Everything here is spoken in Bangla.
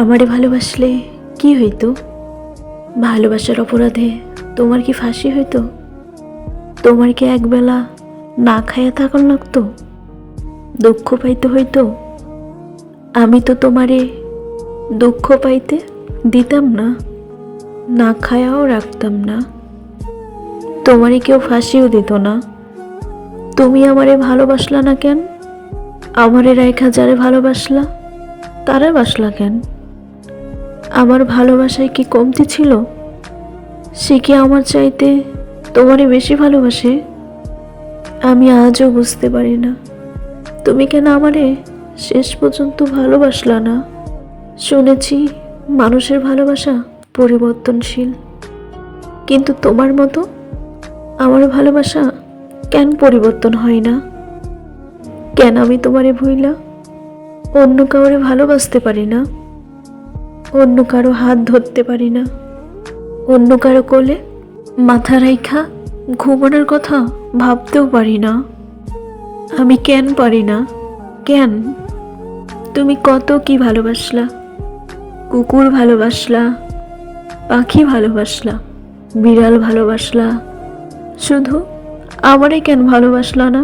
আমারে ভালোবাসলে কি হইতো? ভালোবাসার অপরাধে তোমার কি ফাঁসি হইতো? তোমার কি একবেলা না খাইয়া থাকার লাগতো? দুঃখ পাইতে হইতো? আমি তো তোমারে দুঃখ পাইতে দিতাম না, না খায়াও রাখতাম না। তোমারে কেউ ফাঁসিও দিত না। তুমি আমারে ভালোবাসলা না কেন? আমারে রাইখা যারে ভালোবাসলা তারে বাসলা কেন? আমার ভালোবাসায় কি কমতি ছিল? সে কি আমার চাইতে তোমারে বেশি ভালোবাসে? আমি আজও বুঝতে পারি না তুমি কেন আমারে শেষ পর্যন্ত ভালোবাসলা না। শুনেছি মানুষের ভালোবাসা পরিবর্তনশীল, কিন্তু তোমার মতো আমার ভালোবাসা কেন পরিবর্তন হয় না? কেন আমি তোমারে ভুইলা অন্য কাউরে ভালোবাসতে পারি না? অন্য কারো হাত ধরতে পারি না? অন্য কারো কোলে মাথা রাইখা ঘুমানোর কথা ভাবতেও পারি না? আমি কেন পারি না? কেন? তুমি কত কি ভালোবাসলা, কুকুর ভালোবাসলা, পাখি ভালোবাসলা, বিড়াল ভালোবাসলা, শুধু আমারে কেন ভালোবাসলা না?